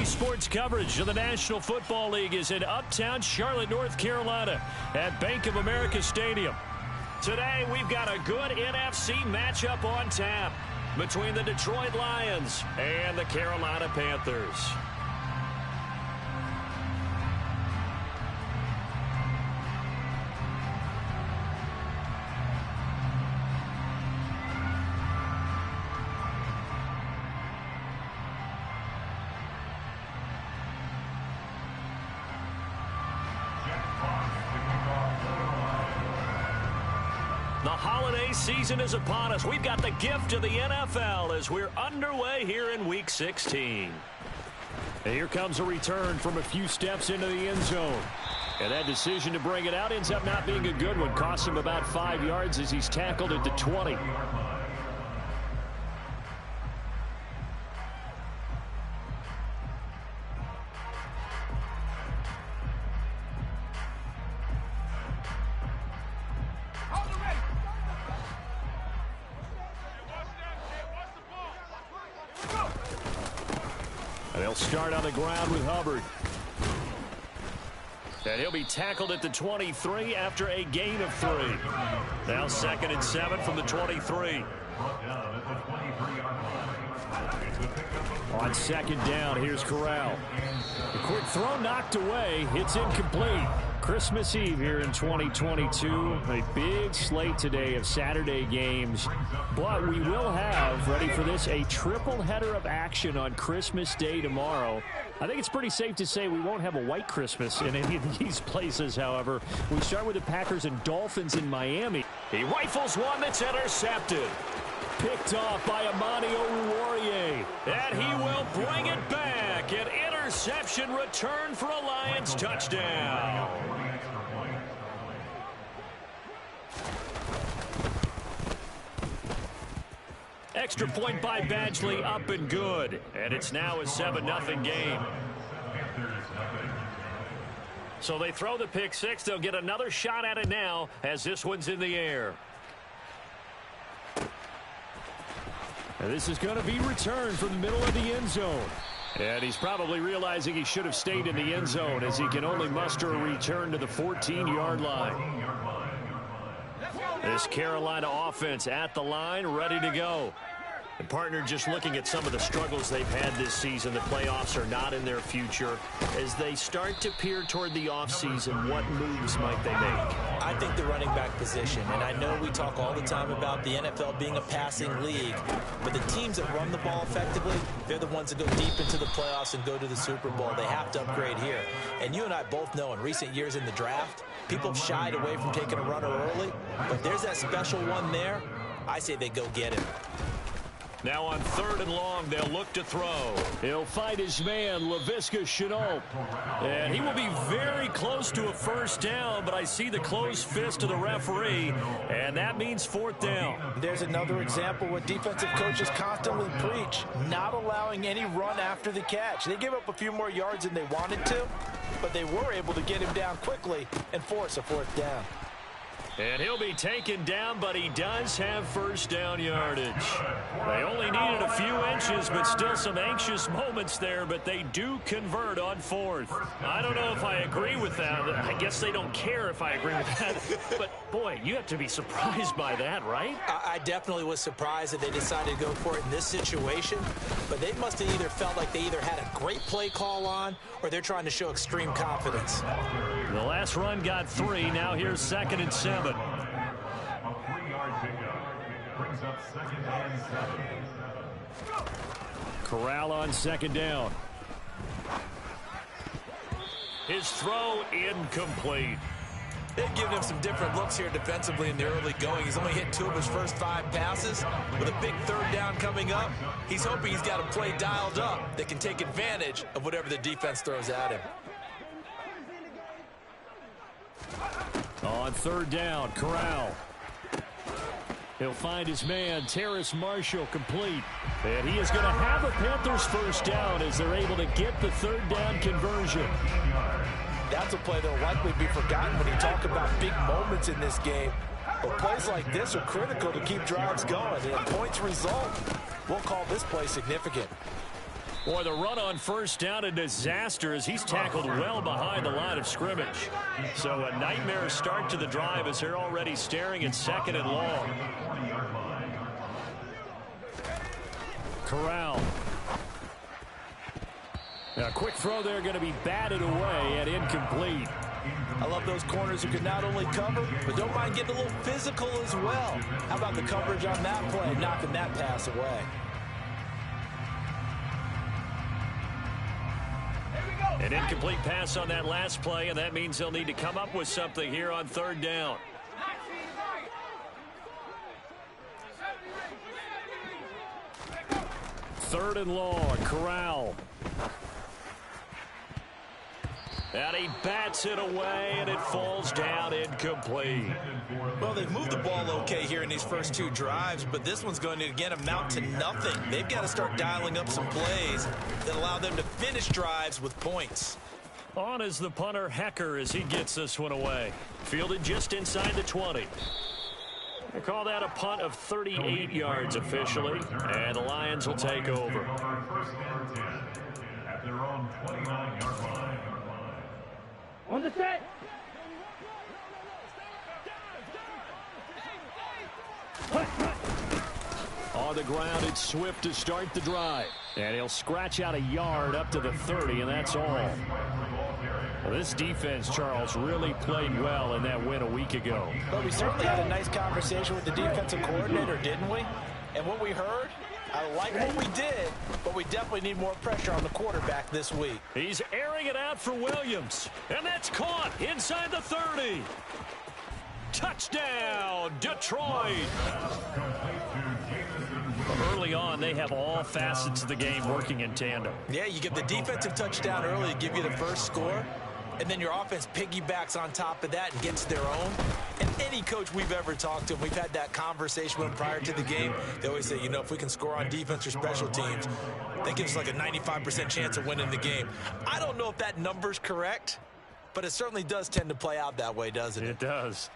ABC Sports coverage of the National Football League is in uptown Charlotte, North Carolina at Bank of America Stadium. Today, we've got a good NFC matchup on tap between the Detroit Lions and the Carolina Panthers. The holiday season is upon us. We've got the gift of the NFL as we're underway here in Week 16. And here comes a return from a few steps into the end zone. And that decision to bring it out ends up not being a good one. Costs him about 5 yards as he's tackled at the 20. They'll start on the ground with Hubbard. And he'll be tackled at the 23 after a gain of 3. Now 2nd and 7 from the 23. On 2nd down, here's Corral. The quick throw knocked away. It's incomplete. Christmas Eve here in 2022. A big slate today of Saturday games. But we will have, ready for this, a triple header of action on Christmas Day tomorrow. I think it's pretty safe to say we won't have a white Christmas in any of these places, however. We start with the Packers and Dolphins in Miami. He rifles one that's intercepted. Picked off by Amani Oruwariye. And he will bring it back. An interception return for a Lions touchdown. Extra point by Badgley, up and good. And it's now a 7-0 game. So they throw the pick six. They'll get another shot at it now as this one's in the air. And this is going to be returned from the middle of the end zone. And he's probably realizing he should have stayed in the end zone as he can only muster a return to the 14-yard line. This Carolina offense at the line, ready to go. And partner, just looking at some of the struggles they've had this season, the playoffs are not in their future. As they start to peer toward the offseason, what moves might they make? I think the running back position, and I know we talk all the time about the NFL being a passing league, but the teams that run the ball effectively, they're the ones that go deep into the playoffs and go to the Super Bowl. They have to upgrade here. And you and I both know in recent years in the draft, people have shied away from taking a runner early, but there's that special one there. I say they go get him. Now on 3rd and long, they'll look to throw. He'll find his man, Laviska Shenault. And he will be very close to a first down, but I see the closed fist of the referee, and that means 4th down. There's another example what defensive coaches constantly preach, not allowing any run after the catch. They gave up a few more yards than they wanted to, but they were able to get him down quickly and force a 4th down. And he'll be taken down, but he does have first down yardage. They only needed a few inches, but still some anxious moments there, but they do convert on 4th. I don't know if I agree with that. I guess they don't care if I agree with that. But, boy, you have to be surprised by that, right? I definitely was surprised that they decided to go for it in this situation, but they must have either felt like they either had a great play call on or they're trying to show extreme confidence. The last run got 3. Now here's 2nd and 7. A 3-yard pickup brings up 2nd and 7. Corral on 2nd down. His throw incomplete. They've given him some different looks here defensively in the early going. He's only hit 2 of his first 5 passes. With a big 3rd down coming up, he's hoping he's got a play dialed up that can take advantage of whatever the defense throws at him. On 3rd down, Corral. He'll find his man, Terrace Marshall, complete. And he is going to have a Panthers first down as they're able to get the 3rd down conversion. That's a play that will likely be forgotten when you talk about big moments in this game. But plays like this are critical to keep drives going. And if points result, we'll call this play significant. Boy, the run on first down, a disaster as he's tackled well behind the line of scrimmage. So a nightmare start to the drive as they're already staring at 2nd and long. Corral. A quick throw there, going to be batted away and incomplete. I love those corners who can not only cover, but don't mind getting a little physical as well. How about the coverage on that play, knocking that pass away? An incomplete pass on that last play, and that means they'll need to come up with something here on 3rd down. Third and long, Corral. And he bats it away, and it falls down incomplete. Well, they've moved the ball okay here in these first 2 drives, but this one's going to, again, amount to nothing. They've got to start dialing up some plays that allow them to finish drives with points. On is the punter, Hecker, as he gets this one away. Fielded just inside the 20. They call that a punt of 38 yards officially, and the Lions will take over. First and 10 at their own 29-yard line. On the set. On the ground, it's Swift to start the drive. And he'll scratch out a yard up to the 30, and that's all. Well, this defense, Charles, really played well in that win a week ago. But we certainly had a nice conversation with the defensive coordinator, didn't we? And what we heard, I like what we did, but we definitely need more pressure on the quarterback this week. He's airing it out for Williams, and that's caught inside the 30. Touchdown, Detroit. Early on, they have all facets of the game working in tandem. Yeah, you get the defensive touchdown early to give you the first score, and then your offense piggybacks on top of that and gets their own. And any coach we've ever talked to, we've had that conversation with them prior to the game. They always say, you know, if we can score on defense or special teams, that gives us like a 95% chance of winning the game. I don't know if that number's correct, but it certainly does tend to play out that way, doesn't it? It does.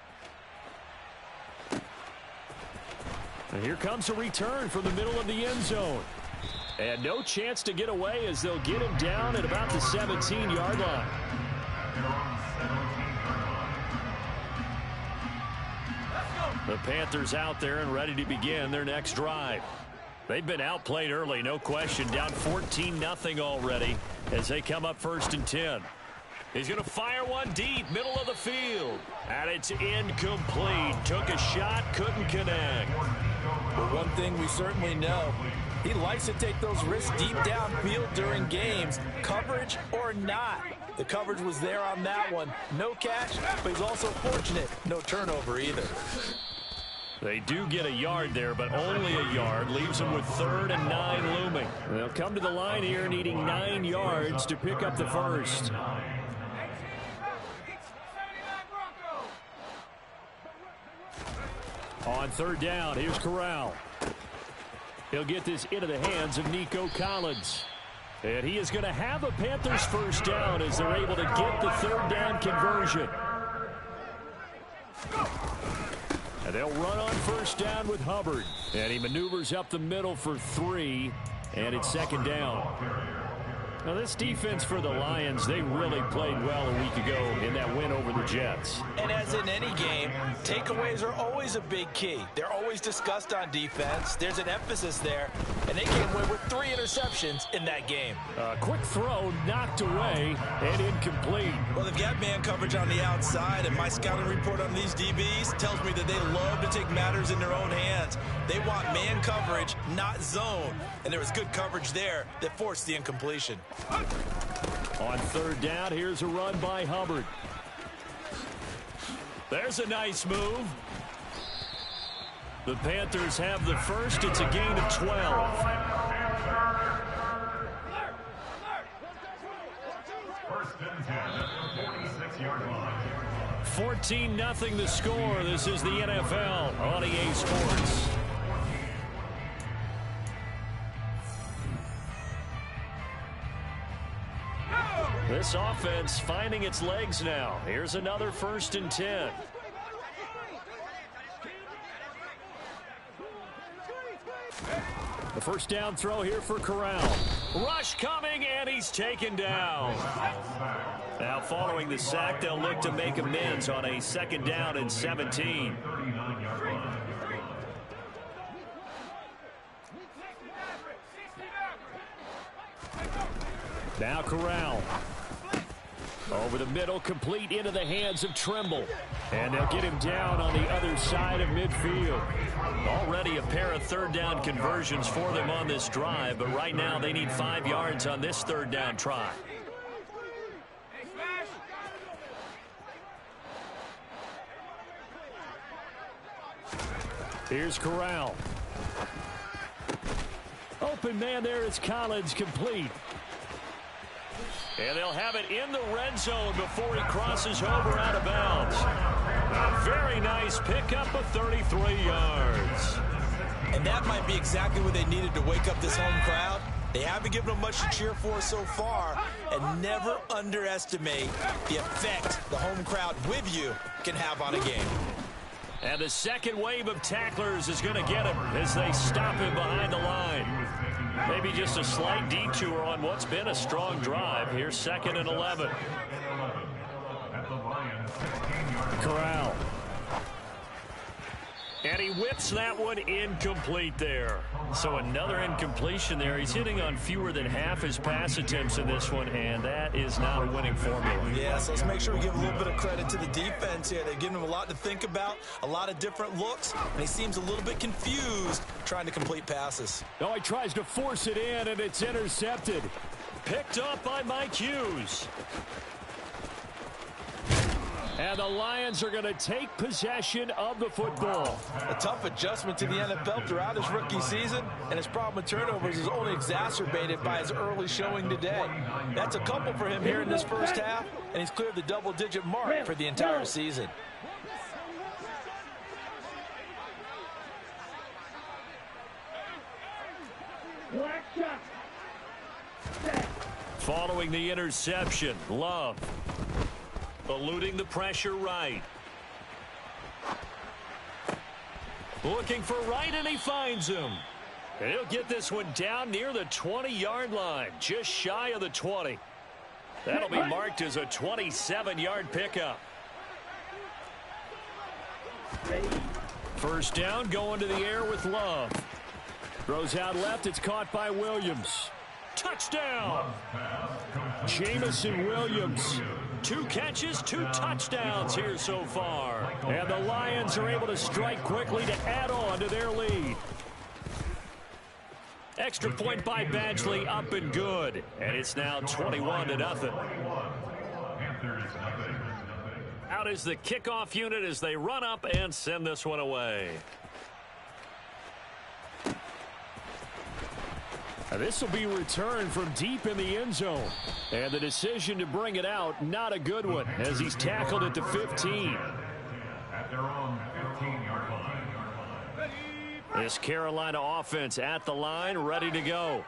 And here comes a return from the middle of the end zone. And no chance to get away as they'll get him down at about the 17-yard line. The Panthers out there and ready to begin their next drive. They've been outplayed early, no question. Down 14-0 already as they come up 1st and 10. He's going to fire one deep, middle of the field. And it's incomplete. Took a shot, couldn't connect. But one thing we certainly know, he likes to take those risks deep downfield during games, coverage or not. The coverage was there on that one. No catch, but he's also fortunate. No turnover either. They do get a yard there, but only a yard. Leaves them with 3rd and 9 looming. They'll come to the line here needing 9 yards to pick up the first. On 3rd down, here's Corral. He'll get this into the hands of Nico Collins. And he is going to have a Panthers first down as they're able to get the 3rd down conversion. And they'll run on first down with Hubbard. And he maneuvers up the middle for 3, and it's 2nd down. Now, this defense for the Lions, they really played well a week ago in that win over the Jets. And as in any game, takeaways are always a big key. They're always discussed on defense. There's an emphasis there, and they came away with 3 interceptions in that game. A quick throw knocked away and incomplete. Well, they've got man coverage on the outside, and my scouting report on these DBs tells me that they love to take matters in their own hands. They want man coverage, not zone. And there was good coverage there that forced the incompletion. On 3rd down, here's a run by Hubbard. There's a nice move. The Panthers have the first. It's a gain of 12. First and 10 at the 46-yard line. 14-0 the score. This is the NFL on EA Sports. This offense finding its legs now. Here's another 1st and 10. The first down throw here for Corral. Rush coming, and he's taken down. Now following the sack, they'll look to make amends on a 2nd down and 17. Now Corral. Over the middle, complete into the hands of Trimble. And they'll get him down on the other side of midfield. Already a pair of 3rd down conversions for them on this drive, but right now they need 5 yards on this 3rd down try. Here's Corral. Open man there is Collins, complete. And they'll have it in the red zone before he crosses over out of bounds. A very nice pickup of 33 yards. And that might be exactly what they needed to wake up this home crowd. They haven't given them much to cheer for so far, and never underestimate the effect the home crowd with you can have on a game. And the second wave of tacklers is going to get him as they stop him behind the line. Maybe just a slight detour on what's been a strong drive. Here's 2nd and 11. Corral. And he whips that one incomplete there. So another incompletion there. He's hitting on fewer than half his pass attempts in this one, and that is not a winning formula. Yeah, so let's make sure we give a little bit of credit to the defense here. They're giving him a lot to think about, a lot of different looks, and he seems a little bit confused trying to complete passes. Oh, he tries to force it in, and it's intercepted. Picked up by Mike Hughes. And the Lions are going to take possession of the football. A tough adjustment to the NFL throughout his rookie season, and his problem with turnovers is only exacerbated by his early showing today. That's a couple for him here in this first half, and he's cleared the double-digit mark for the entire season. Following the interception, Love. Eluding the pressure right. Looking for right, and he finds him. And he'll get this one down near the 20-yard line, just shy of the 20. That'll be marked as a 27-yard pickup. First down, going to the air with Love. Throws out left, it's caught by Williams. Touchdown! Jamison Williams. 2 catches, 2 touchdowns here so far. And the Lions are able to strike quickly to add on to their lead. Extra point by Badgley, up and good. And it's now 21-0. Out is the kickoff unit as they run up and send this one away. This will be returned from deep in the end zone. And the decision to bring it out, not a good one, as he's tackled at the 15. At their own 15-yard line. This Carolina offense at the line, ready to go.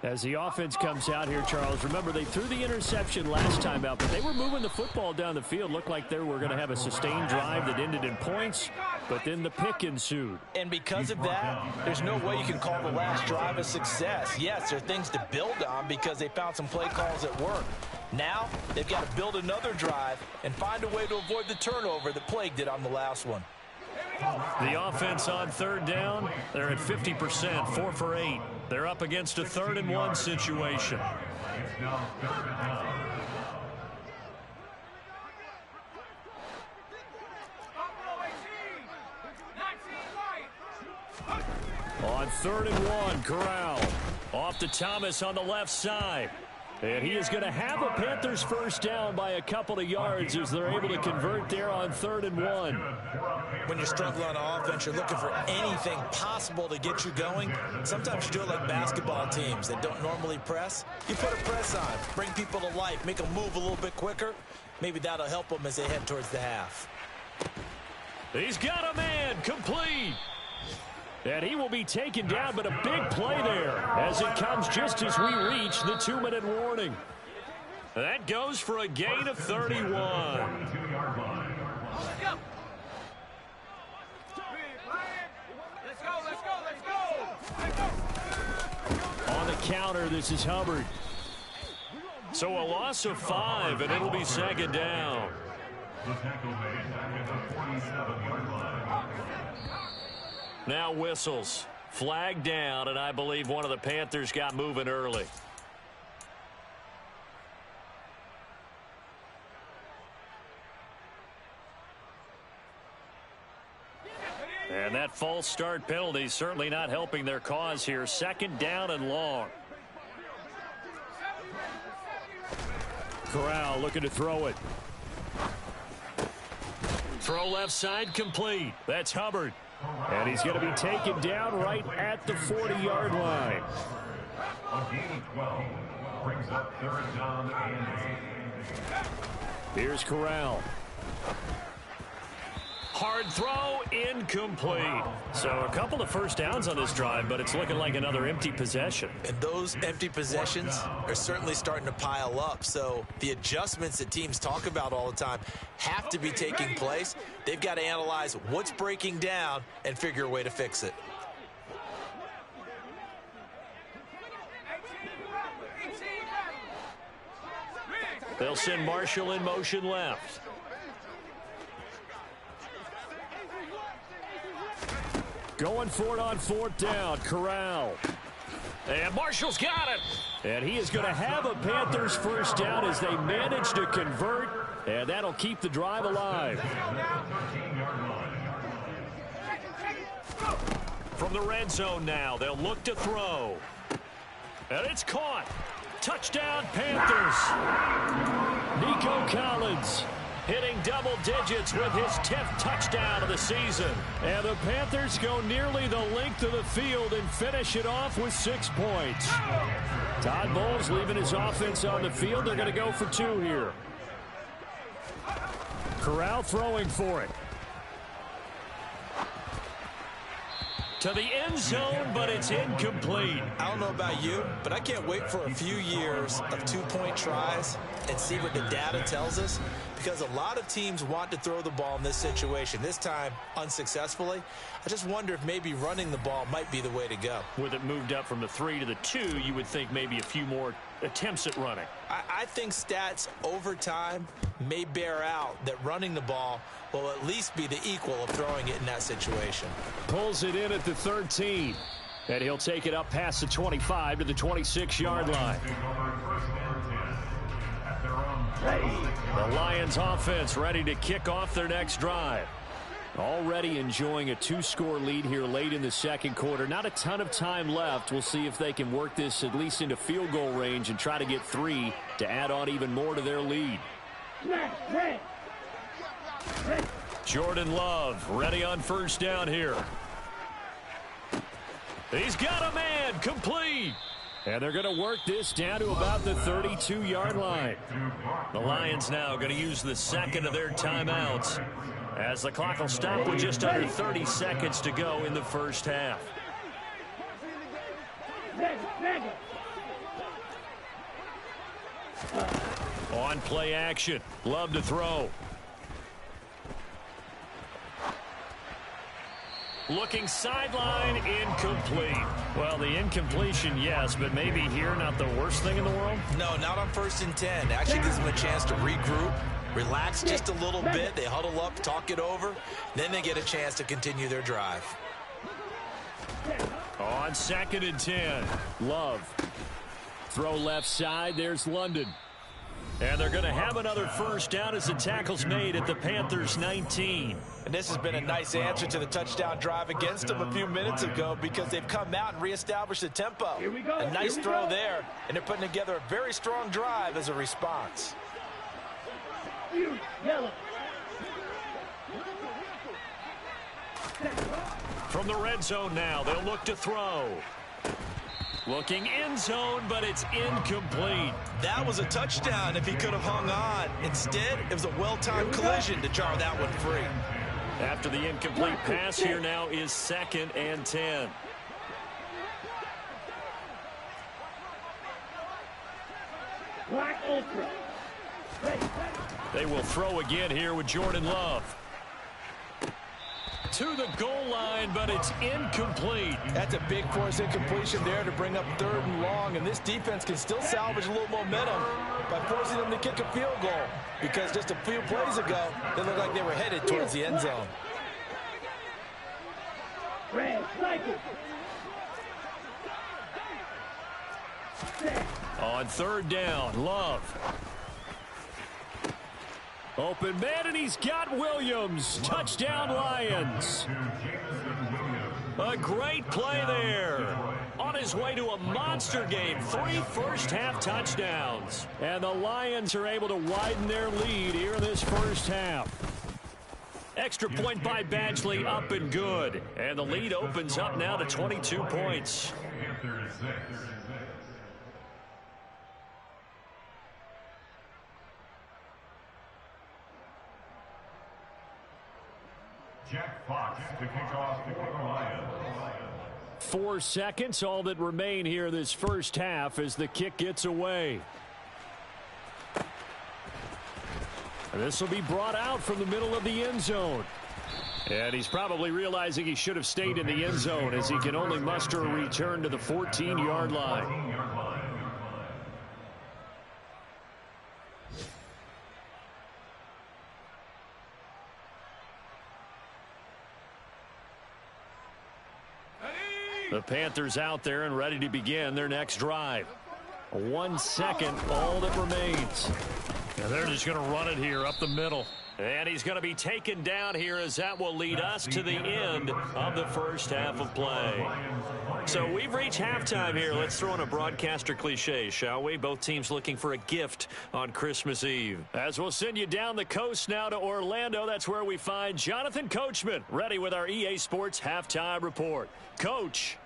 As the offense comes out here, Charles, remember they threw the interception last time out, but they were moving the football down the field. Looked like they were going to have a sustained drive that ended in points, but then the pick ensued. And because of that, there's no way you can call the last drive a success. Yes, there are things to build on because they found some play calls that work. Now, they've got to build another drive and find a way to avoid the turnover that plagued it on the last one. The offense on 3rd down, they're at 50%, 4 for 8. They're up against a 3rd and 1 situation. It's now 3rd and 9. On 3rd and 1, Corral. Off to Thomas on the left side. And he is going to have a Panthers first down by a couple of yards as they're able to convert there on 3rd and 1. When you're struggling on offense, you're looking for anything possible to get you going. Sometimes you do it like basketball teams that don't normally press. You put a press on, bring people to life, make them move a little bit quicker. Maybe that'll help them as they head towards the half. He's got a man, complete. And he will be taken down, but a big play there as it comes just as we reach the 2-minute warning. That goes for a gain of 31. counter. This is Hubbard. So a loss of 5, and it'll be second down. The tackle made back at the 47-yard line. Now whistles. Flag down, and I believe one of the Panthers got moving early. And that false start penalty certainly not helping their cause here. Second down and long. Corral looking to throw it. Throw left side complete. That's Hubbard. And he's going to be taken down right at the 40-yard line. A gain of 12 brings up third down and 8. Here's Corral. Hard throw, incomplete. So a couple of first downs on this drive, but it's looking like another empty possession. And those empty possessions are certainly starting to pile up. So the adjustments that teams talk about all the time have to be taking place. They've got to analyze what's breaking down and figure a way to fix it. They'll send Marshall in motion left. Going for it on fourth down. Corral. And Marshall's got it. And he is going to have a Panthers first down as they manage to convert. And that'll keep the drive alive. From the red zone now, they'll look to throw. And it's caught. Touchdown, Panthers. Nico Collins hitting double digits with his 10th touchdown of the season. And the Panthers go nearly the length of the field and finish it off with 6 points. Todd Bowles leaving his offense on the field. They're going to go for 2 here. Corral throwing for it. To the end zone, but it's incomplete. I don't know about you, but I can't wait for a few years of 2-point tries and see what the data tells us, because a lot of teams want to throw the ball in this situation, this time unsuccessfully. I just wonder if maybe running the ball might be the way to go. With it moved up from the 3 to the 2, you would think maybe a few more attempts at running. I think stats over time may bear out that running the ball will at least be the equal of throwing it in that situation. Pulls it in at the 13. And he'll take it up past the 25 to the 26-yard line. The Lions offense ready to kick off their next drive. Already enjoying a 2-score lead here late in the second quarter. Not a ton of time left. We'll see if they can work this at least into field goal range and try to get 3 to add on even more to their lead. Jordan Love ready on first down here. He's got a man, complete. And they're going to work this down to about the 32-yard line. The Lions now going to use the second of their timeouts, as the clock will stop with just under 30 seconds to go in the first half. On play action, Love to throw. Looking sideline, incomplete. Well, the incompletion, yes, but maybe here not the worst thing in the world? No, not on 1st and 10. Actually gives them a chance to regroup, relax just a little bit. They huddle up, talk it over. Then they get a chance to continue their drive. On 2nd and 10, Love. Throw left side, there's London. And they're going to have another first down as the tackle's made at the Panthers 19. And this has been a nice answer to the touchdown drive against them a few minutes ago, because they've come out and reestablished the tempo. A nice throw there, and they're putting together a very strong drive as a response. From the red zone now, they'll look to throw. Looking end zone, but it's incomplete. That was a touchdown if he could have hung on. Instead, it was a well-timed collision to jar that one free. After the incomplete pass, here now is 2nd and 10. They will throw again here with Jordan Love. to the goal line, but it's incomplete. That's a big force incompletion there to bring up 3rd and long, and this defense can still salvage a little momentum by forcing them to kick a field goal, because just a few plays ago, they looked like they were headed towards the end zone. On 3rd down, Love. Open man, and he's got Williams. Touchdown, Lions. A great play there. On his way to a monster game. 3 first-half touchdowns. And the Lions are able to widen their lead here in this first half. Extra point by Badgley, up and good. And the lead opens up now to 22 points. Jack Fox to kick off for the Lions. 4 seconds, all that remain here this first half as the kick gets away. This will be brought out from the middle of the end zone. And he's probably realizing he should have stayed in the end zone as he can only muster a return to the 14-yard line. The Panthers out there and ready to begin their next drive. 1 second, all that remains. And they're just going to run it here up the middle. And he's going to be taken down here as that will lead us to the end of the first half of play. So we've reached halftime here. Let's throw in a broadcaster cliche, shall we? Both teams looking for a gift on Christmas Eve. As we'll send you down the coast now to Orlando, that's where we find Jonathan Coachman, ready with our EA Sports Halftime Report. Coach.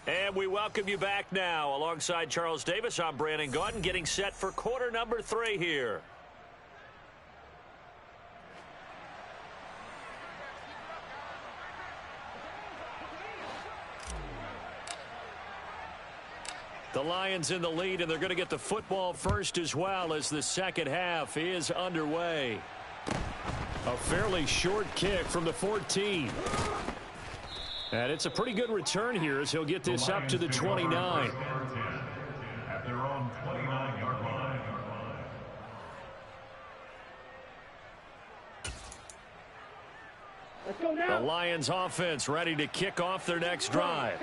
And we welcome you back now. Alongside Charles Davis, I'm Brandon Gaudin, getting set for quarter number 3 here. The Lions in the lead, and they're going to get the football first as well as the second half is underway. A fairly short kick from the 14. And it's a pretty good return here as he'll get this up to the 29. At their own 29-yard line. Let's go now. The Lions offense ready to kick off their next drive.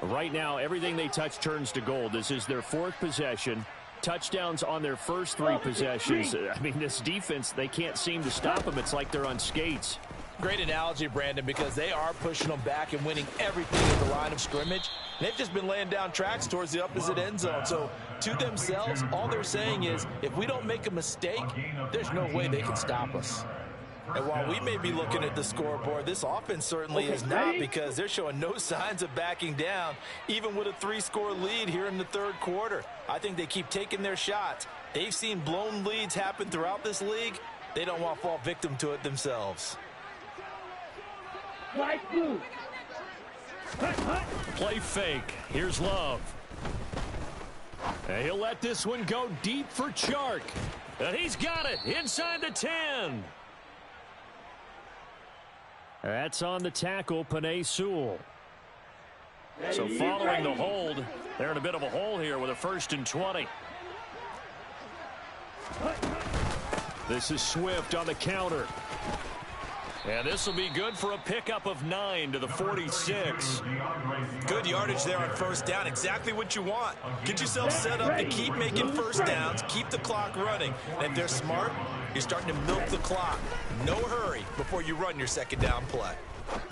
Right now, everything they touch turns to gold. This is their 4th possession. Touchdowns on their first 3 possessions. I mean, this defense, they can't seem to stop them. It's like they're on skates. Great analogy, Brandon, because they are pushing them back and winning everything at the line of scrimmage. They've just been laying down tracks towards the opposite end zone. So to themselves, all they're saying is, if we don't make a mistake, there's no way they can stop us. And while we may be looking at the scoreboard, this offense certainly is not, because they're showing no signs of backing down, even with a 3-score lead here in the 3rd quarter. I think they keep taking their shots. They've seen blown leads happen throughout this league. They don't want to fall victim to it themselves. Light blue. Play fake. Here's Love. And he'll let this one go deep for Chark. And he's got it inside the 10. That's on the tackle, Panay Sewell. So following the hold, they're in a bit of a hole here with a 1st and 20. This is Swift on the counter. And this will be good for a pickup of 9 to the 46. Good yardage there on 1st down. Exactly what you want. Get yourself set up to keep making 1st downs, keep the clock running. And if they're smart, you're starting to milk the clock. No hurry before you run your 2nd down play.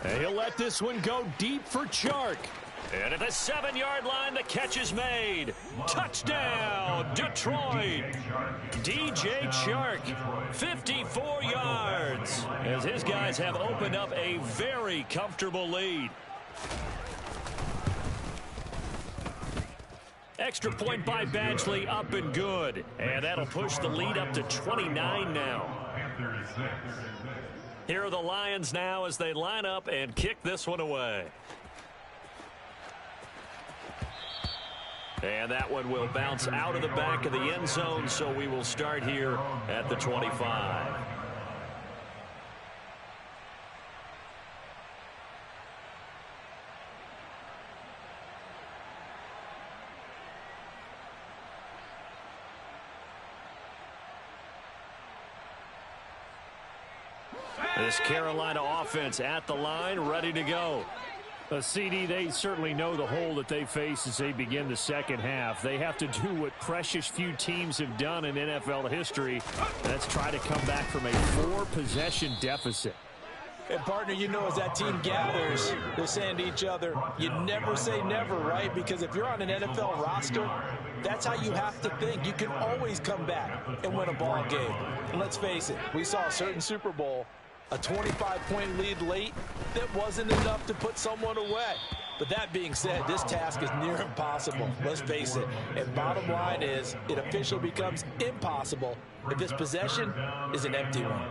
And he'll let this one go deep for Chark. And at the 7-yard line, the catch is made. Touchdown, Detroit. DJ Chark, 54 yards. As his guys have opened up a very comfortable lead. Extra point by Badgley, up and good. And that'll push the lead up to 29 now. Here are the Lions now as they line up and kick this one away. And that one will bounce out of the back of the end zone, so we will start here at the 25. This Carolina offense at the line, ready to go. CD, they certainly know the hole that they face as they begin the second half. They have to do what precious few teams have done in NFL history. That's try to come back from a 4-possession deficit. And, partner, you know, as that team gathers, they're saying to each other, you never say never, right? Because if you're on an NFL roster, that's how you have to think. You can always come back and win a ball game. And let's face it, we saw a certain Super Bowl, a 25-point lead late that wasn't enough to put someone away. But that being said, this task is near impossible. Let's face it. And bottom line is, it officially becomes impossible if this possession is an empty one.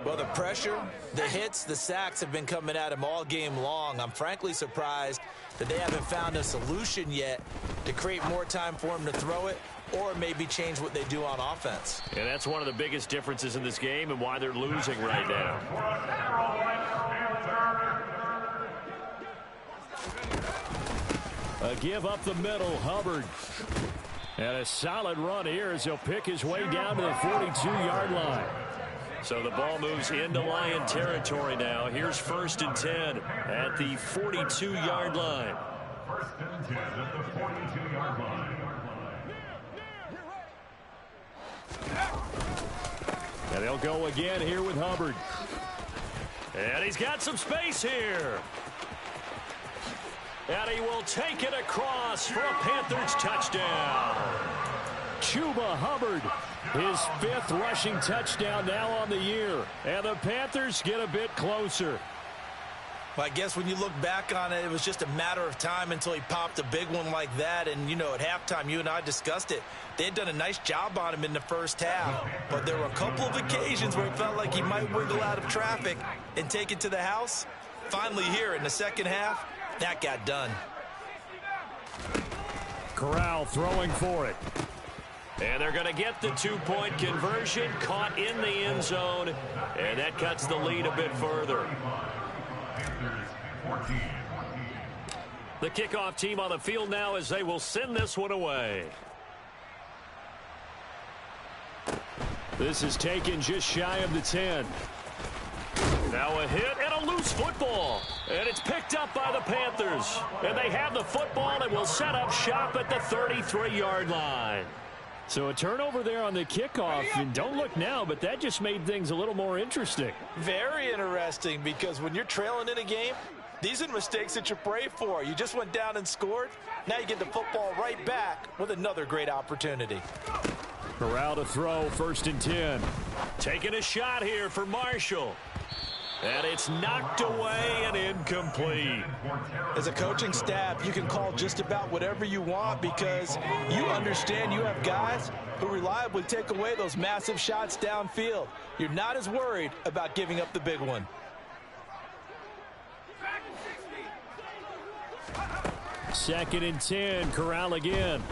Well, the pressure, the hits, the sacks have been coming at him all game long. I'm frankly surprised that they haven't found a solution yet to create more time for him to throw it or maybe change what they do on offense. And that's one of the biggest differences in this game and why they're losing right now. A give up the middle, Hubbard. And a solid run here as he'll pick his way down to the 42-yard line. So the ball moves into Lion territory now. Here's 1st and 10 at the 42-yard line. 1st and 10 at the 42-yard line. And they'll go again here with Hubbard. And he's got some space here. And he will take it across for a Panthers touchdown. Chuba Hubbard, his 5th rushing touchdown now on the year. And the Panthers get a bit closer. Well, I guess when you look back on it, it was just a matter of time until he popped a big one like that. And, you know, at halftime, you and I discussed it. They had done a nice job on him in the first half. But there were a couple of occasions where it felt like he might wiggle out of traffic and take it to the house. Finally here in the second half, that got done. Corral throwing for it. And they're going to get the 2-point conversion, caught in the end zone. And that cuts the lead a bit further. The kickoff team on the field now as they will send this one away. This is taken just shy of the 10. Now a hit and a loose football. And it's picked up by the Panthers. And they have the football and will set up shop at the 33-yard line. So a turnover there on the kickoff. And don't look now, but that just made things a little more interesting. Very interesting, because when you're trailing in a game, these are the mistakes that you pray for. You just went down and scored. Now you get the football right back with another great opportunity. Corral to throw, 1st and 10. Taking a shot here for Marshall. And it's knocked away and incomplete. As a coaching staff, you can call just about whatever you want because you understand you have guys who reliably take away those massive shots downfield. You're not as worried about giving up the big one. Second and 10, Corral again.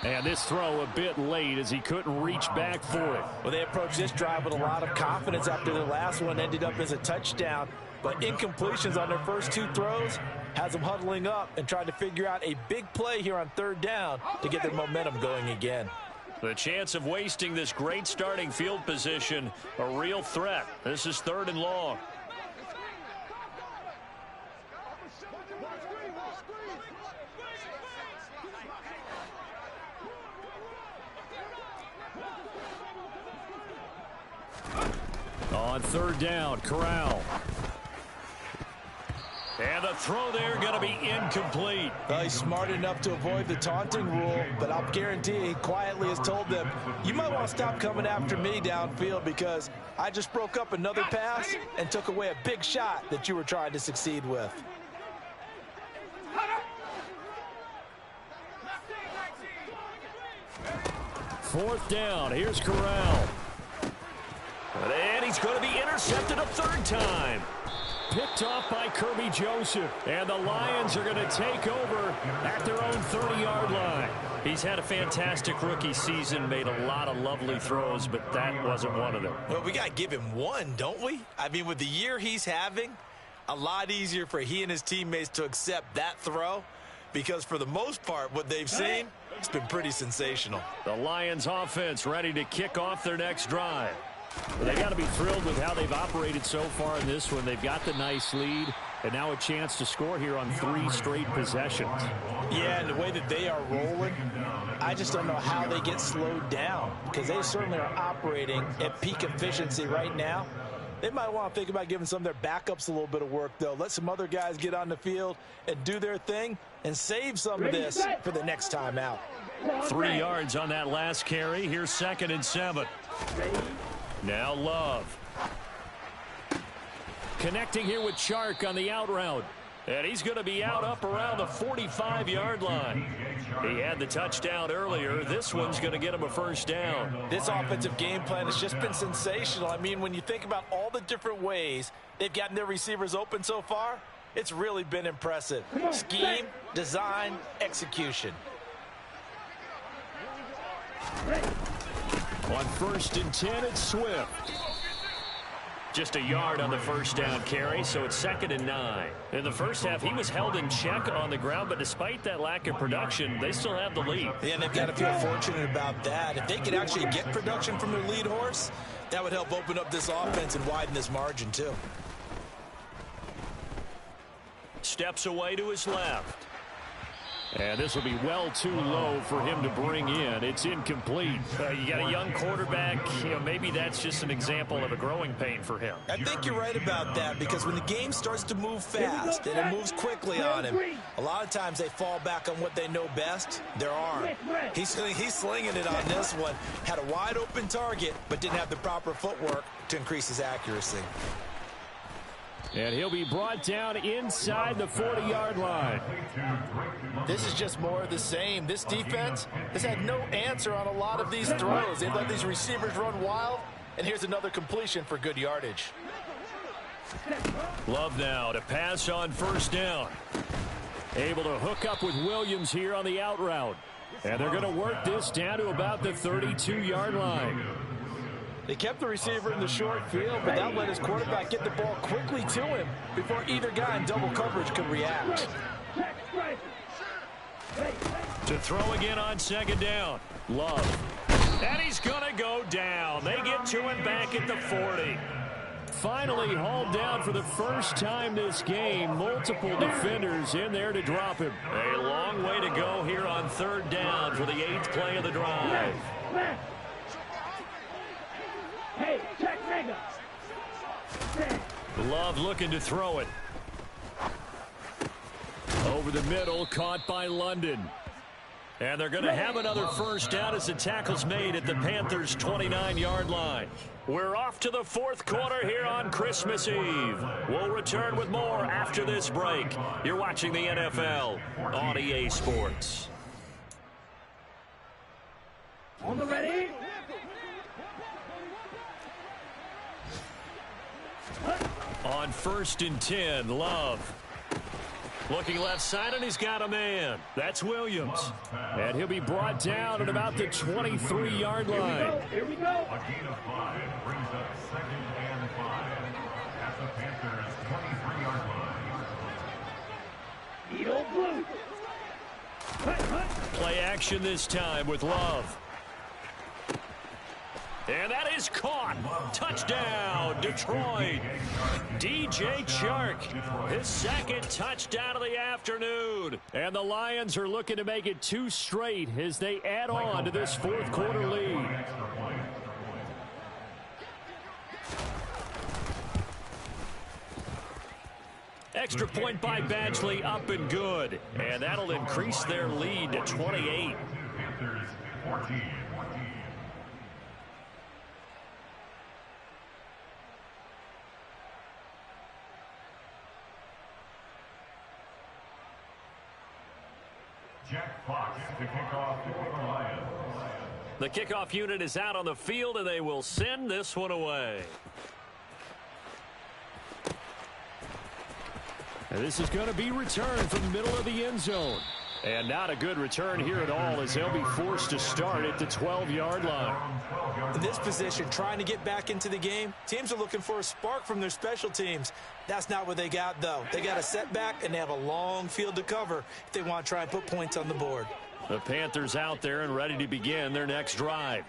And this throw a bit late as he couldn't reach back for it. Well, they approached this drive with a lot of confidence after their last one ended up as a touchdown. But incompletions on their first 2 throws has them huddling up and trying to figure out a big play here on 3rd down to get their momentum going again. The chance of wasting this great starting field position, a real threat. This is 3rd and long. On 3rd down, Corral. And the throw there going to be incomplete. Well, he's smart enough to avoid the taunting rule, but I'll guarantee he quietly has told them, you might want to stop coming after me downfield because I just broke up another pass and took away a big shot that you were trying to succeed with. Fourth down, here's Corral. And he's going to be intercepted a 3rd time. picked off by Kirby Joseph. And the Lions are going to take over at their own 30-yard line. He's had a fantastic rookie season, made a lot of lovely throws, but that wasn't one of them. Well, we got to give him one, don't we? I mean, with the year he's having, a lot easier for he and his teammates to accept that throw, because for the most part, what they've seen, it's been pretty sensational. The Lions offense ready to kick off their next drive. Well, they got to be thrilled with how they've operated so far in this one. They've got the nice lead, and now a chance to score here on 3 straight possessions. Yeah, and the way that they are rolling, I just don't know how they get slowed down, because they certainly are operating at peak efficiency right now. They might want to think about giving some of their backups a little bit of work, though. Let some other guys get on the field and do their thing and save some of this for the next time out. 3 yards on that last carry. Here's 2nd and 7. Now Love. Connecting here with Chark on the out route. And he's going to be out up around the 45-yard line. He had the touchdown earlier. This one's going to get him a first down. This offensive game plan has just been sensational. I mean, when you think about all the different ways they've gotten their receivers open so far, it's really been impressive. Scheme, design, execution. On 1st and 10, it's Swift. Just a yard on the first down carry, so it's 2nd and 9. In the first half, he was held in check on the ground, but despite that lack of production, they still have the lead. Yeah, and they've got to feel fortunate about that. If they could actually get production from their lead horse, that would help open up this offense and widen this margin, too. Steps away to his left. And this will be well too low for him to bring in. It's incomplete. You got a young quarterback. You know, maybe that's just an example of a growing pain for him. I think you're right about that, because when the game starts to move fast and it moves quickly on him, a lot of times they fall back on what they know best, their arm. He's slinging it on this one. Had a wide open target, but didn't have the proper footwork to increase his accuracy. And he'll be brought down inside the 40-yard line. This is just more of the same. This defense has had no answer on a lot of these throws. They've let these receivers run wild, and here's another completion for good yardage. Love now to pass on 1st down. Able to hook up with Williams here on the out route. And they're going to work this down to about the 32-yard line. They kept the receiver in the short field, but that let his quarterback get the ball quickly to him before either guy in double coverage could react. To throw again on 2nd down. Love. And he's going to go down. They get to him back at the 40. Finally hauled down for the first time this game. Multiple defenders in there to drop him. A long way to go here on 3rd down for the 8th play of the drive. Hey, check mega. Love looking to throw it. Over the middle, caught by London. And they're going to have another first down as the tackle's made at the Panthers' 29-yard line. We're off to the 4th quarter here on Christmas Eve. We'll return with more after this break. You're watching the NFL on EA Sports. On the ready. On 1st and 10, Love. Looking left side, and he's got a man. That's Williams. And he'll be brought down at about the 23-yard line. Here we go. A gain of 5 brings up 2nd and 5 at the Panthers' 23-yard line. Eat old blue. Play action this time with Love. And that is caught. Touchdown, Detroit. DJ Chark, his 2nd touchdown of the afternoon. And the Lions are looking to make it 2 straight as they add on to this 4th quarter lead. Extra point by Badgley, up and good. And that'll increase their lead to 28. Panthers 14. Jack Fox to kick off for the Lions. The kickoff unit is out on the field, and they will send this one away. And this is going to be returned from the middle of the end zone. And not a good return here at all, as they'll be forced to start at the 12-yard line. In this position, trying to get back into the game, teams are looking for a spark from their special teams. That's not what they got, though. They got a setback, and they have a long field to cover if they want to try and put points on the board. The Panthers out there and ready to begin their next drive.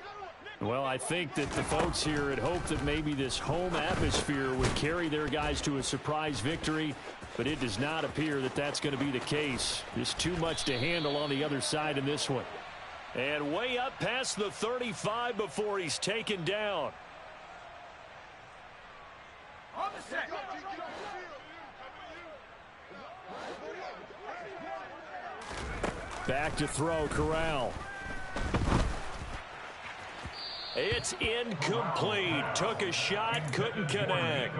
Well, I think that the folks here had hoped that maybe this home atmosphere would carry their guys to a surprise victory, but it does not appear that that's going to be the case. There's too much to handle on the other side in this one. And way up past the 35 before he's taken down. On the set. Back to throw, Corral. It's incomplete. Took a shot, couldn't connect.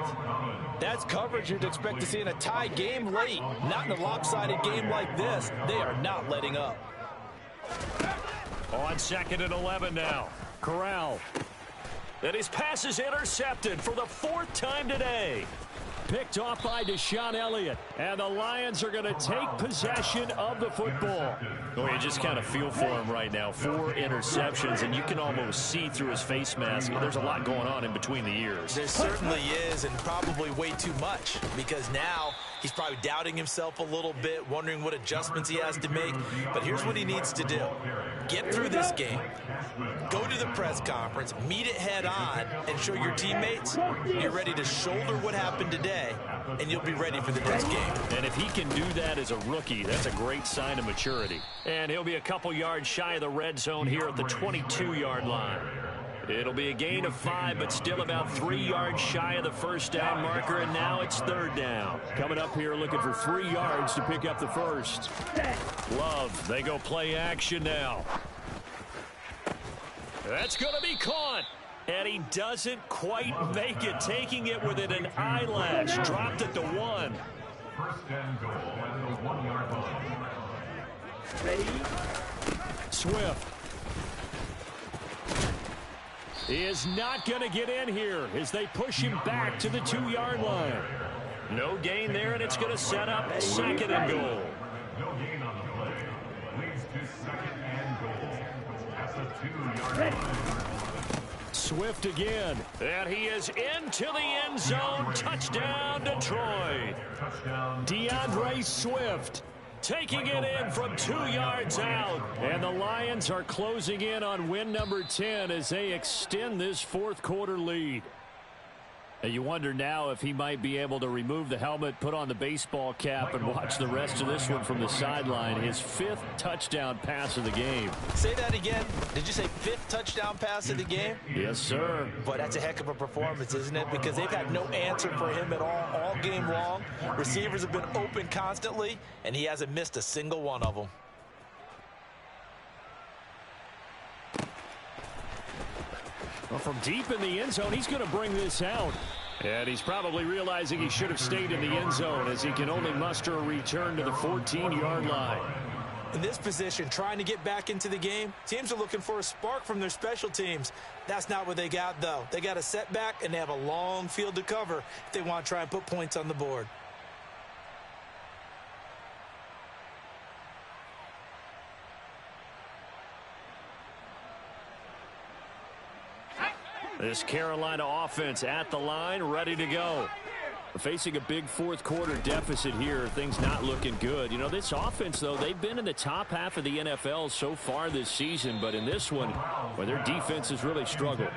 That's coverage you'd expect to see in a tie game late. Not in a lopsided game like this. They are not letting up. On 2nd and 11 now. Corral. And his pass is intercepted for the 4th time today. Picked off by Deshaun Elliott. And the Lions are going to take possession of the football. Oh, you just kind of feel for him right now. 4 interceptions, and you can almost see through his face mask. There's a lot going on in between the ears. There certainly is, and probably way too much, because now he's probably doubting himself a little bit, wondering what adjustments he has to make. But here's what he needs to do. Get through this game. Go to the press conference, meet it head on, and show your teammates you're ready to shoulder what happened today, and you'll be ready for the next game. And if he can do that as a rookie, that's a great sign of maturity. And he'll be a couple yards shy of the red zone here at the 22-yard line. It'll be a gain of 5, but still about 3 yards shy of the first down marker, and now it's 3rd down. Coming up here looking for 3 yards to pick up the first. Love, they go play action now. That's going to be caught. And he doesn't quite make it, taking it within an eyelash. Dropped at the 1. First and goal at the 1-yard line. Swift is not going to get in here as they push him back to the 2-yard line. No gain there, and it's going to set up 2nd and goal. No gain on the play. Leads to 2nd and goal at the 2-yard line. Swift again. And he is into the end zone. Touchdown, Detroit. DeAndre Swift taking it in from 2 yards out. And the Lions are closing in on win number 10 as they extend this 4th quarter lead. And you wonder now if he might be able to remove the helmet, put on the baseball cap, and watch the rest of this one from the sideline. His 5th touchdown pass of the game. Say that again. Did you say 5th touchdown pass of the game? Yes, sir. Boy, that's a heck of a performance, isn't it? Because they've had no answer for him at all game long. Receivers have been open constantly, and he hasn't missed a single one of them. Well, from deep in the end zone, he's going to bring this out. And he's probably realizing he should have stayed in the end zone as he can only muster a return to the 14-yard line. In this position, trying to get back into the game, teams are looking for a spark from their special teams. That's not what they got, though. They got a setback, and they have a long field to cover if they want to try and put points on the board. This Carolina offense at the line, ready to go. Facing a big 4th quarter deficit here, things not looking good. You know, this offense, though, they've been in the top half of the NFL so far this season, but in this one, well, their defense has really struggled.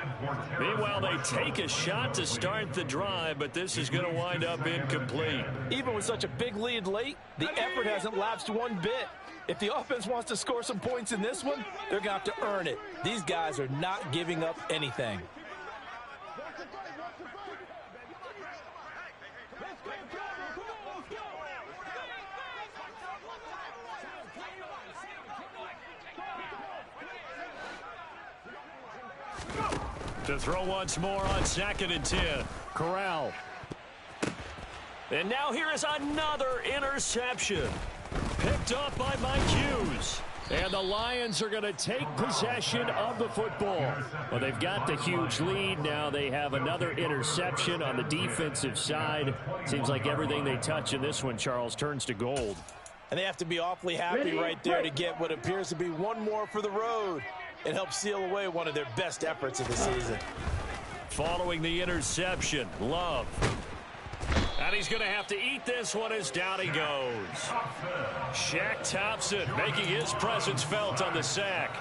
Meanwhile, they take a shot to start the drive, but this is going to wind up incomplete. Even with such a big lead late, the effort hasn't lapsed one bit. If the offense wants to score some points in this one, they're going to have to earn it. These guys are not giving up anything. To throw once more on 2nd and 10. Corral. And now here is another interception. Picked up by Mike Hughes. And the Lions are going to take possession of the football. Well, they've got the huge lead. Now they have another interception on the defensive side. Seems like everything they touch in this one, Charles, turns to gold. And they have to be awfully happy right there to get what appears to be one more for the road. It helps seal away one of their best efforts of the season. Following the interception, Love. And he's going to have to eat this one as down he goes. Shaq Thompson making his presence felt on the sack.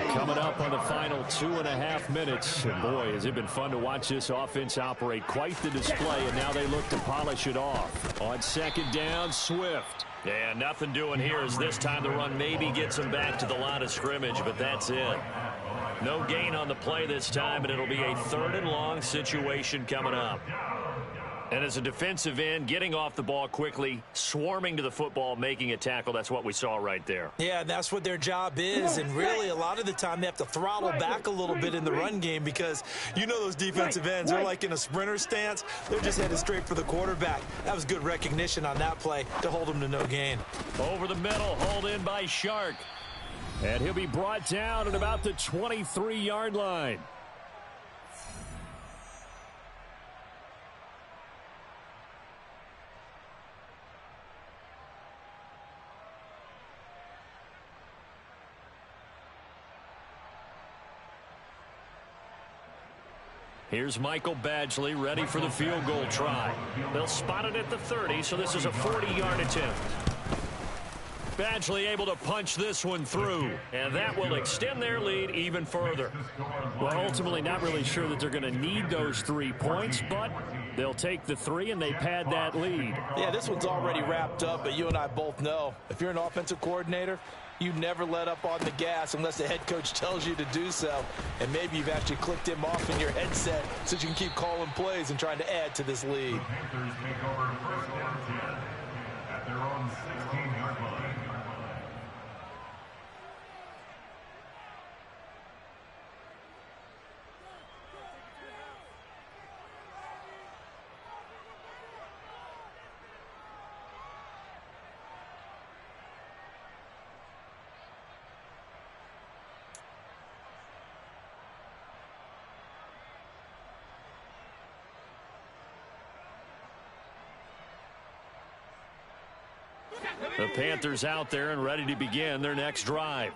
Coming up on the final 2.5 minutes. And boy, has it been fun to watch this offense operate. Quite the display, and now they look to polish it off. On second down, Swift. Yeah, nothing doing here as this time the run maybe gets him back to the line of scrimmage, but that's it. No gain on the play this time, and it'll be a 3rd and long situation coming up. And as a defensive end, getting off the ball quickly, swarming to the football, making a tackle, that's what we saw right there. Yeah, that's what their job is. And really, a lot of the time, they have to throttle back a little bit in the run game because you know those defensive ends, they're like in a sprinter stance. They're just headed straight for the quarterback. That was good recognition on that play to hold them to no gain. Over the middle, hauled in by Shark. And he'll be brought down at about the 23-yard line. Here's Michael Badgley ready for the field goal try. They'll spot it at the 30, so this is a 40-yard attempt. Badgley able to punch this one through, and that will extend their lead even further. Well, ultimately not really sure that they're going to need those 3 points, but they'll take the 3 and they pad that lead. Yeah, this one's already wrapped up, but you and I both know if you're an offensive coordinator, you never let up on the gas unless the head coach tells you to do so. And maybe you've actually clicked him off in your headset so you can keep calling plays and trying to add to this lead. The Panthers take over 1st down 10 at their own 16-yard line. The Panthers out there and ready to begin their next drive.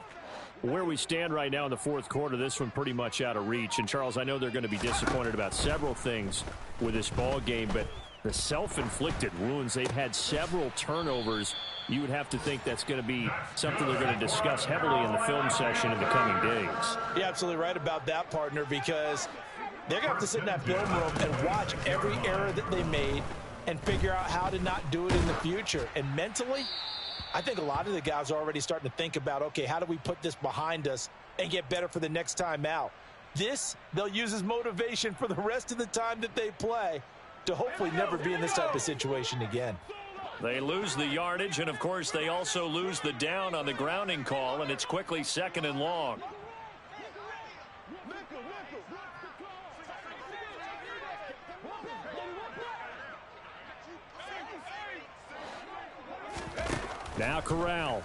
Where we stand right now in the 4th quarter, this one pretty much out of reach. And, Charles, I know they're going to be disappointed about several things with this ball game, but the self-inflicted wounds, they've had several turnovers. You would have to think that's going to be something they're going to discuss heavily in the film session in the coming days. You're absolutely right about that, partner, because they're going to have to sit in that film room and watch every error that they made and figure out how to not do it in the future. And mentally, I think a lot of the guys are already starting to think about, okay, how do we put this behind us and get better for the next time out? This, they'll use as motivation for the rest of the time that they play to hopefully never be in this type of situation again. They lose the yardage, and, of course, they also lose the down on the grounding call, and it's quickly 2nd and long. Now Corral.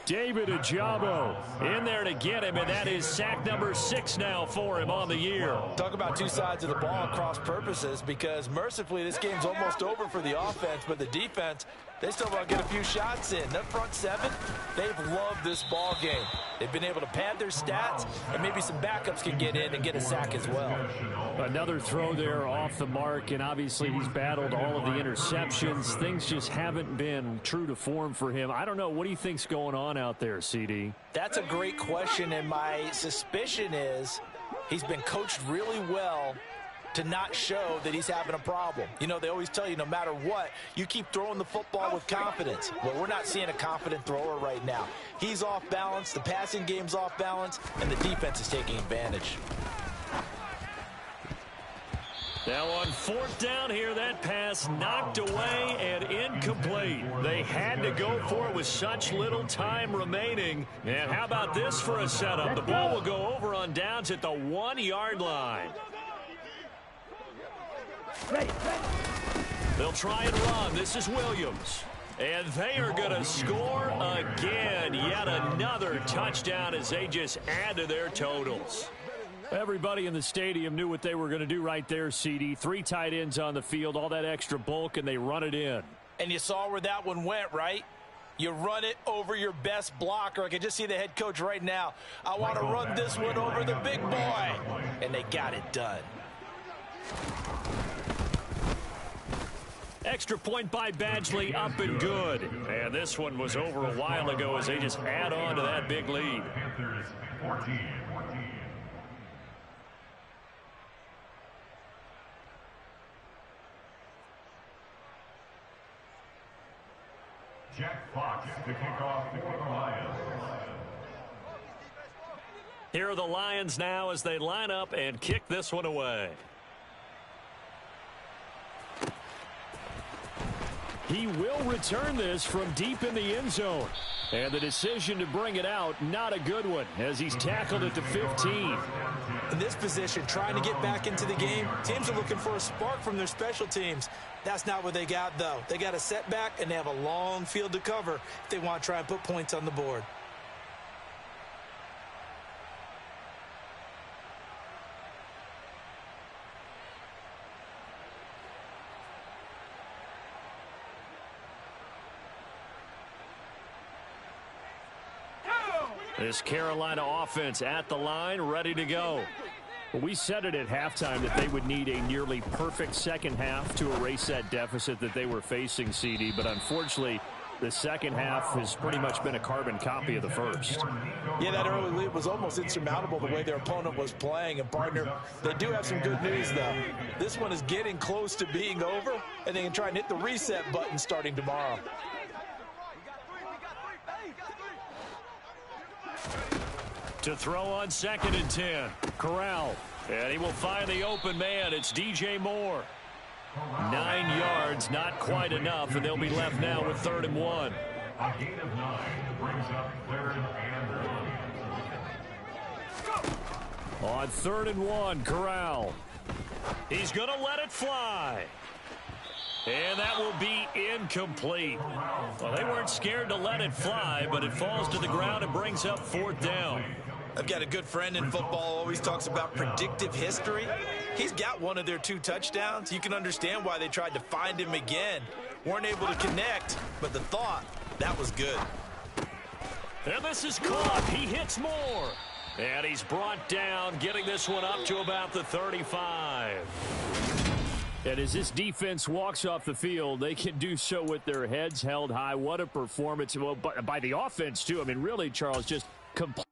David Ajabo in there to get him, and that is sack number 6 now for him on the year. Talk about two sides of the ball at cross purposes, because mercifully this game's almost over for the offense, but the defense, they still want to get a few shots in. That front 7, they've loved this ball game. They've been able to pad their stats, and maybe some backups can get in and get a sack as well. Another throw there off the mark, and obviously he's battled all of the interceptions. Things just haven't been true to form for him. I don't know. What do you think's going on out there, CD? That's a great question, and my suspicion is he's been coached really well to not show that he's having a problem. You know, they always tell you no matter what, you keep throwing the football with confidence. Well, we're not seeing a confident thrower right now. He's off balance, the passing game's off balance, and the defense is taking advantage. Now on 4th down here, that pass knocked away and incomplete. They had to go for it with such little time remaining. And how about this for a setup? The ball will go over on downs at the 1-yard line. They'll try and run. This is Williams. And they are going to score again. Yet another touchdown as they just add to their totals. Everybody in the stadium knew what they were going to do right there, CD. 3 tight ends on the field, all that extra bulk, and they run it in. And you saw where that one went, right? You run it over your best blocker. I can just see the head coach right now. I want to run this one over the big boy. And they got it done. Extra point by Badgley, up and good. And this one was over a while ago as they just add on to that big lead. Panthers 14. Jack Fox to kick off for the Lions. Here are the Lions now as they line up and kick this one away. He will return this from deep in the end zone. And the decision to bring it out, not a good one, as he's tackled at the 15. In this position, trying to get back into the game, teams are looking for a spark from their special teams. That's not what they got, though. They got a setback, and they have a long field to cover if they want to try and put points on the board. This Carolina offense at the line, ready to go. We said it at halftime that they would need a nearly perfect second half to erase that deficit that they were facing, CD. But unfortunately, the second half has pretty much been a carbon copy of the first. Yeah, that early lead was almost insurmountable the way their opponent was playing. And, partner, they do have some good news, though. This one is getting close to being over, and they can try and hit the reset button starting tomorrow. To throw on 2nd and 10. Corral. And he will find the open man. It's DJ Moore. 9 yards, not quite enough, and they'll be left now with 3rd and 1. A gain of 9 brings up 3rd and 1. On 3rd and 1, Corral. He's going to let it fly. And that will be incomplete. Well, they weren't scared to let it fly, but it falls to the ground and brings up 4th down. I've got a good friend in football, always talks about predictive history. He's got one of their 2 touchdowns. You can understand why they tried to find him again. Weren't able to connect, but the thought, that was good. And this is caught. He hits Moore. And he's brought down, getting this one up to about the 35. And as this defense walks off the field, they can do so with their heads held high. What a performance. Well, by the offense, too. I mean, really, Charles, just complete.